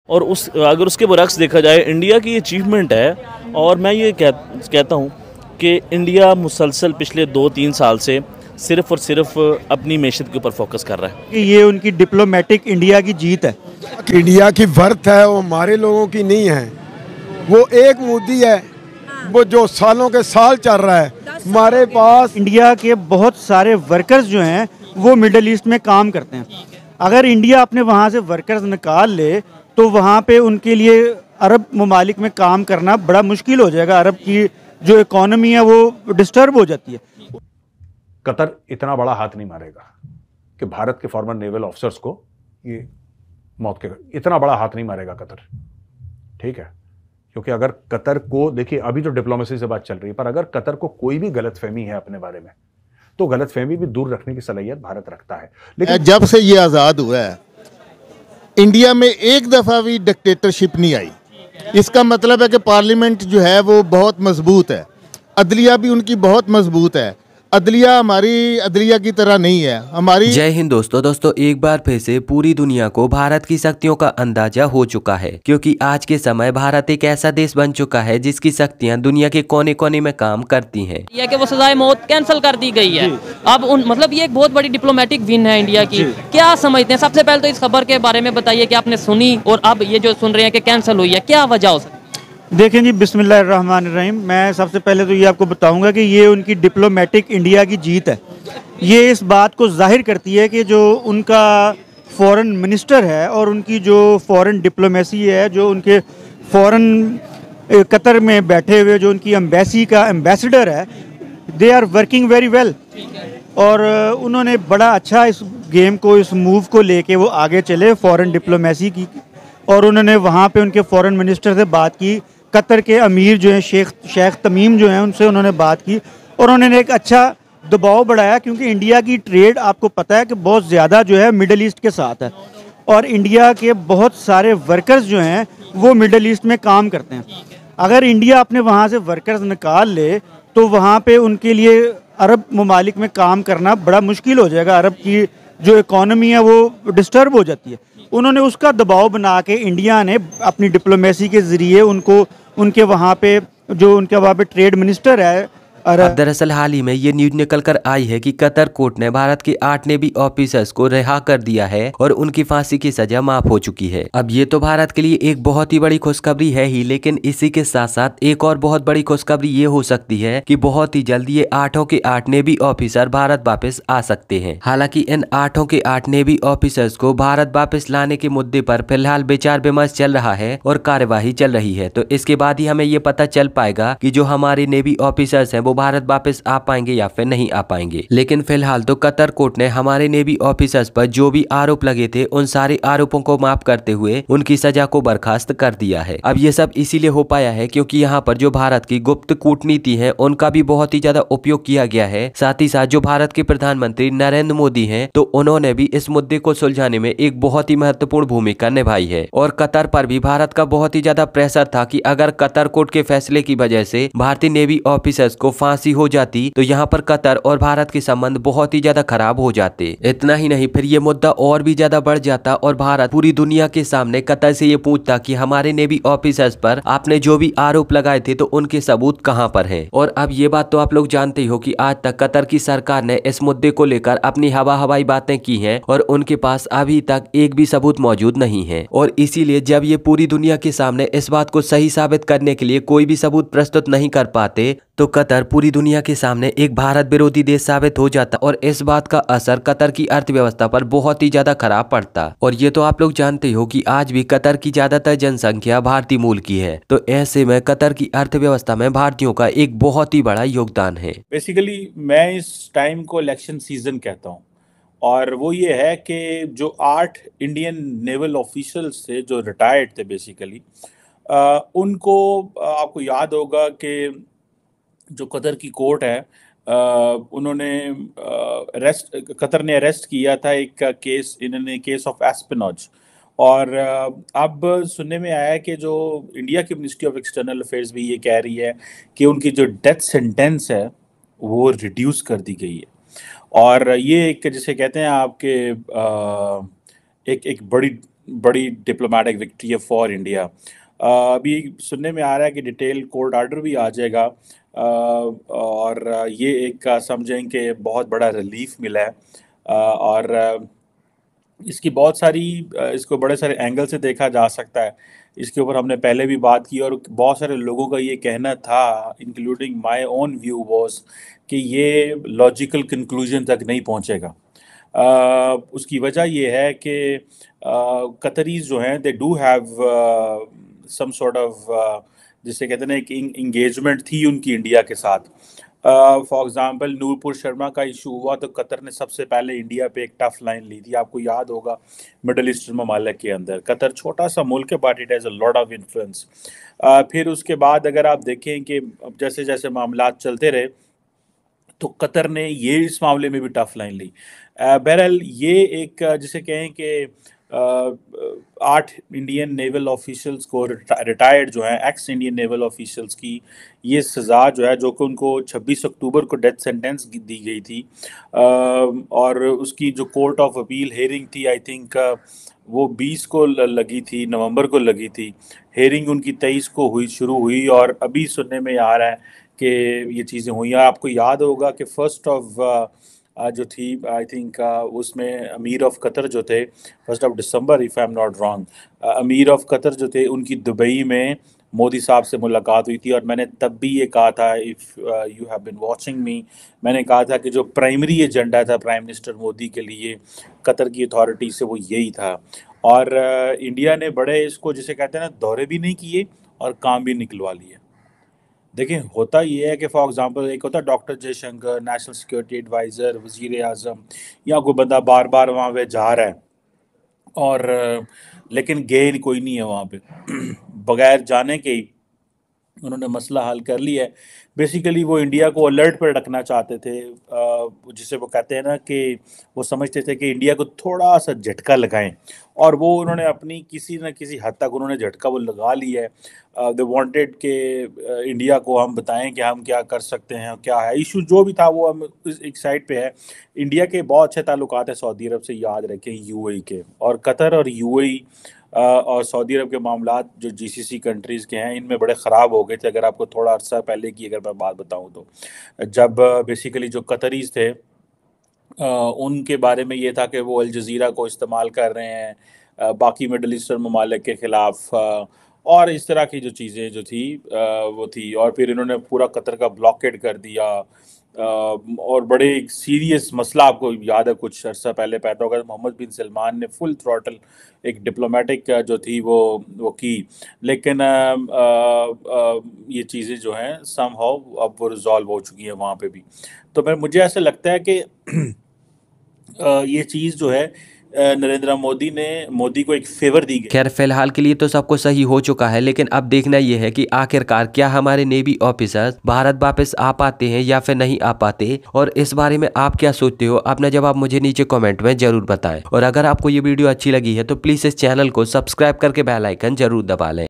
और उस अगर उसके बरक्स देखा जाए इंडिया की अचीवमेंट है। और मैं ये कहता हूँ कि इंडिया मुसलसल पिछले 2-3 साल से सिर्फ़ और सिर्फ अपनी मैशत के ऊपर फोकस कर रहा है कि ये उनकी डिप्लोमेटिक इंडिया की जीत है। इंडिया की वर्थ है, वो हमारे लोगों की नहीं है। वो एक मोदी है, वो जो सालों के साल चल रहा है हमारे पास। इंडिया के बहुत सारे वर्कर्स जो हैं वो मिडल ईस्ट में काम करते हैं। अगर इंडिया अपने वहाँ से वर्कर्स निकाल ले तो वहाँ पे उनके लिए अरब ममालिक में काम करना बड़ा मुश्किल हो जाएगा। अरब की जो इकॉनमी है वो डिस्टर्ब हो जाती है। कतर इतना बड़ा हाथ नहीं मारेगा कि भारत के फॉर्मर नेवल ऑफिसर्स को ये मौत के, इतना बड़ा हाथ नहीं मारेगा कतर, ठीक है। क्योंकि अगर कतर को देखिए, अभी तो डिप्लोमेसी से बात चल रही है, पर अगर कतर को कोई भी गलतफहमी है अपने बारे में तो गलतफहमी भी दूर रखने की सलाहियत भारत रखता है। लेकिन जब से ये आज़ाद हुआ है इंडिया में एक दफ़ा भी डिक्टेटरशिप नहीं आई। इसका मतलब है कि पार्लियामेंट जो है वो बहुत मजबूत है, अदलिया भी उनकी बहुत मजबूत है। अदलिया हमारी अदलिया की तरह नहीं है हमारी। जय हिंद दोस्तों एक बार फिर से पूरी दुनिया को भारत की शक्तियों का अंदाजा हो चुका है, क्योंकि आज के समय भारत एक ऐसा देश बन चुका है जिसकी शक्तियां दुनिया के कोने कोने में काम करती हैं। यह कि वो सजाए मौत कैंसिल कर दी गई है। अब मतलब ये एक बहुत बड़ी डिप्लोमेटिक विन है इंडिया की। क्या समझते हैं? सबसे पहले तो इस खबर के बारे में बताइए कि आपने सुनी और अब ये जो सुन रहे हैं कि कैंसिल हुई है, क्या वजह हो सकती है? देखें जी, बिस्मिल्लाहिर्रहमानिर्रहीम। मैं सबसे पहले तो ये आपको बताऊंगा कि ये उनकी डिप्लोमेटिक इंडिया की जीत है। ये इस बात को जाहिर करती है कि जो उनका फॉरेन मिनिस्टर है और उनकी जो फॉरेन डिप्लोमेसी है, जो उनके फॉरेन कतर में बैठे हुए जो उनकी एम्बेसी का एम्बेसडर है, they are working very well. और उन्होंने बड़ा अच्छा इस गेम को, इस मूव को लेके वो आगे चले फॉरेन डिप्लोमेसी की। और उन्होंने वहाँ पे उनके फॉरेन मिनिस्टर से बात की, कतर के अमीर जो हैं शेख तमीम जो हैं उनसे उन्होंने बात की और उन्होंने एक अच्छा दबाव बढ़ाया, क्योंकि इंडिया की ट्रेड आपको पता है कि बहुत ज़्यादा जो है मिडल ईस्ट के साथ है। और इंडिया के बहुत सारे वर्कर्स जो हैं वो मिडल ईस्ट में काम करते हैं। अगर इंडिया अपने वहाँ से वर्कर्स निकाल ले तो वहाँ पे उनके लिए अरब ममालिक में काम करना बड़ा मुश्किल हो जाएगा। अरब की जो इकॉनमी है वो डिस्टर्ब हो जाती है। उन्होंने उसका दबाव बना के इंडिया ने अपनी डिप्लोमेसी के ज़रिए उनको उनके वहाँ पे जो उनके वहाँ पे ट्रेड मिनिस्टर है। दरअसल हाल ही में ये न्यूज निकल कर आई है कि कतर कोर्ट ने भारत के 8 नेवी ऑफिसर्स को रिहा कर दिया है और उनकी फांसी की सजा माफ हो चुकी है। अब ये तो भारत के लिए एक बहुत ही बड़ी खुशखबरी है ही, लेकिन इसी के साथ साथ एक और बहुत बड़ी खुशखबरी ये हो सकती है कि बहुत ही जल्द ये 8 के 8 नेवी ऑफिसर भारत वापस आ सकते हैं। हालांकि इन 8 के 8 नेवी ऑफिसर्स को भारत वापस लाने के मुद्दे पर फिलहाल विचार विमर्श चल रहा है और कार्यवाही चल रही है। तो इसके बाद ही हमें ये पता चल पाएगा कि जो हमारे नेवी ऑफिसर्स हैं वो भारत वापस आ पाएंगे या फिर नहीं आ पाएंगे। लेकिन फिलहाल तो कतर कोर्ट ने हमारे नेवी ऑफिसर्स पर जो भी आरोप लगे थे उन सारे आरोपों को माफ करते हुए उनकी सजा को बर्खास्त कर दिया है। अब ये सब इसीलिए हो पाया है क्योंकि यहाँ पर जो भारत की गुप्त कूटनीति है उनका भी बहुत ही ज्यादा उपयोग किया गया है। साथ ही साथ जो भारत के प्रधानमंत्री नरेंद्र मोदी हैं तो उन्होंने भी इस मुद्दे को सुलझाने में एक बहुत ही महत्वपूर्ण भूमिका निभाई है। और कतर पर भी भारत का बहुत ही ज्यादा प्रेशर था कि अगर कतर कोर्ट के फैसले की वजह से भारतीय नेवी ऑफिसर्स को फांसी हो जाती तो यहाँ पर कतर और भारत के संबंध बहुत ही ज्यादा खराब हो जाते। इतना ही नहीं, फिर ये मुद्दा और भी ज्यादा बढ़ जाता और भारत पूरी दुनिया के सामने कतर से ये पूछता कि हमारे नेवी ऑफिसर्स पर आपने जो भी आरोप लगाए थे तो उनके सबूत कहां पर हैं। और अब ये बात तो आप लोग जानते ही हो कि आज तक कतर की सरकार ने इस मुद्दे को लेकर अपनी हवाई बातें की हैं और उनके पास अभी तक एक भी सबूत मौजूद नहीं है। और इसीलिए जब ये पूरी दुनिया के सामने इस बात को सही साबित करने के लिए कोई भी सबूत प्रस्तुत नहीं कर पाते तो कतर पूरी दुनिया के सामने एक भारत विरोधी देश साबित हो जाता और इस बात का असर कतर की अर्थव्यवस्था पर बहुत ही ज्यादा खराब पड़ता। और ये तो आप लोग जानते हो कि आज भी कतर की ज्यादातर जनसंख्या भारतीय मूल की है, तो ऐसे में कतर की अर्थव्यवस्था में भारतीयों का एक बहुत ही बड़ा योगदान है। बेसिकली मैं इस टाइम को इलेक्शन सीजन कहता हूँ और वो ये है कि जो 8 इंडियन नेवल ऑफिसर्स थे जो रिटायर्ड थे बेसिकली, उनको आपको याद होगा कि जो कतर की कोर्ट है उन्होंने कतर ने अरेस्ट किया था एक केस, इन्होंने केस ऑफ एस्पिनॉज। और अब सुनने में आया है कि जो इंडिया की मिनिस्ट्री ऑफ एक्सटर्नल अफेयर्स भी ये कह रही है कि उनकी जो डेथ सेंटेंस है वो रिड्यूस कर दी गई है। और ये एक जिसे कहते हैं आपके एक बड़ी बड़ी डिप्लोमेटिक विक्ट्री है फॉर इंडिया। अभी सुनने में आ रहा है कि डिटेल कोर्ट ऑर्डर भी आ जाएगा, और ये एक समझें कि बहुत बड़ा रिलीफ मिला है। और इसकी बहुत सारी इसको बड़े सारे एंगल से देखा जा सकता है। इसके ऊपर हमने पहले भी बात की और बहुत सारे लोगों का ये कहना था, including my own view was, कि ये लॉजिकल कंक्लूजन तक नहीं पहुंचेगा। उसकी वजह ये है कि कतरीज जो हैं they do have some sort of, जिसे कहते हैं ना, एक इंगेजमेंट थी उनकी इंडिया के साथ। फॉर एग्जांपल नूरपुर शर्मा का इशू हुआ तो कतर ने सबसे पहले इंडिया पे एक टफ लाइन ली थी। आपको याद होगा, मिडल ईस्टर्न ममालिक के अंदर कतर छोटा सा मुल्क है but it has a lot of influence. फिर उसके बाद अगर आप देखें कि जैसे जैसे मामलात चलते रहे तो कतर ने ये इस मामले में भी टफ लाइन ली। बहरहाल ये एक जिसे कहें कि 8 इंडियन नेवल ऑफिशियल्स को, रिटायर्ड जो हैं एक्स इंडियन नेवल ऑफिशियल्स की ये सज़ा जो है, जो कि उनको 26 अक्टूबर को डेथ सेंटेंस दी गई थी, और उसकी जो कोर्ट ऑफ अपील हेयरिंग थी, आई थिंक वो 20 को लगी थी, नवंबर को लगी थी। हेयरिंग उनकी 23 को शुरू हुई और अभी सुनने में आ रहा है कि ये चीज़ें हुई। आपको याद होगा कि फर्स्ट ऑफ जो थी, आई थिंक उसमें अमीर ऑफ कतर जो थे, 1 दिसंबर if I am not wrong, amir of Qatar जो थे उनकी दुबई में मोदी साहब से मुलाकात हुई थी। और मैंने तब भी ये कहा था, if you have been watching me, मैंने कहा था कि जो प्राइमरी एजेंडा था प्राइम मिनिस्टर मोदी के लिए कतर की अथॉरिटी से वो यही था। और इंडिया ने बड़े इसको जिसे कहते हैं ना, दौरे भी नहीं किए और काम भी निकलवा लिए। देखिए होता ये है कि फॉर एग्जांपल एक होता है doctor Jaishankar, national security adviser, वज़ीर आज़म, या कोई बंदा बार बार वहाँ पे जा रहा है और लेकिन गए कोई नहीं है वहाँ पे बगैर जाने के ही उन्होंने मसला हल कर लिया है। बेसिकली वो इंडिया को अलर्ट पर रखना चाहते थे, जिसे वो कहते हैं ना कि वो समझते थे कि इंडिया को थोड़ा सा झटका लगाएं, और वो उन्होंने अपनी किसी न किसी हद तक उन्होंने झटका वो लगा लिया है। दे वांटेड कि इंडिया को हम बताएं कि हम क्या कर सकते हैं, क्या है इशू जो भी था वो हम एक साइड पे है। इंडिया के बहुत अच्छे ताल्लुकात हैं सऊदी अरब से, याद रखें, यूएई के, और कतर और यूएई और सऊदी अरब के मामलात जो जीसीसी कंट्रीज़ के हैं इनमें बड़े ख़राब हो गए थे। अगर आपको थोड़ा अर्सा पहले की अगर मैं बात बताऊं तो जब बेसिकली जो कतरीज़ थे उनके बारे में ये था कि वो अल जज़ीरा को इस्तेमाल कर रहे हैं बाकी मिडल ईस्टर्न ममालिक के ख़िलाफ़, और इस तरह की जो चीज़ें जो थी वो थी। और फिर इन्होंने पूरा कतर का ब्लॉकेड कर दिया, और बड़े एक सीरियस मसला आपको याद है कुछ अर्सा पहले पैदा होगा, मोहम्मद बिन सलमान ने फुल थ्रॉटल एक डिप्लोमेटिक जो थी वो की। लेकिन ये चीज़ें जो हैं समहाउ अब वो रिजॉल्व हो चुकी हैं वहाँ पे भी। तो मुझे ऐसा लगता है कि ये चीज़ जो है नरेंद्र मोदी को एक फेवर दी गई। खैर फिलहाल के लिए तो सब कुछ सही हो चुका है, लेकिन अब देखना यह है कि आखिरकार क्या हमारे नेवी ऑफिसर्स भारत वापस आ पाते हैं या फिर नहीं आ पाते। और इस बारे में आप क्या सोचते हो, अपना जवाब मुझे नीचे कमेंट में जरूर बताएं। और अगर आपको ये वीडियो अच्छी लगी है तो प्लीज इस चैनल को सब्सक्राइब करके बेल आइकन जरूर दबा लें।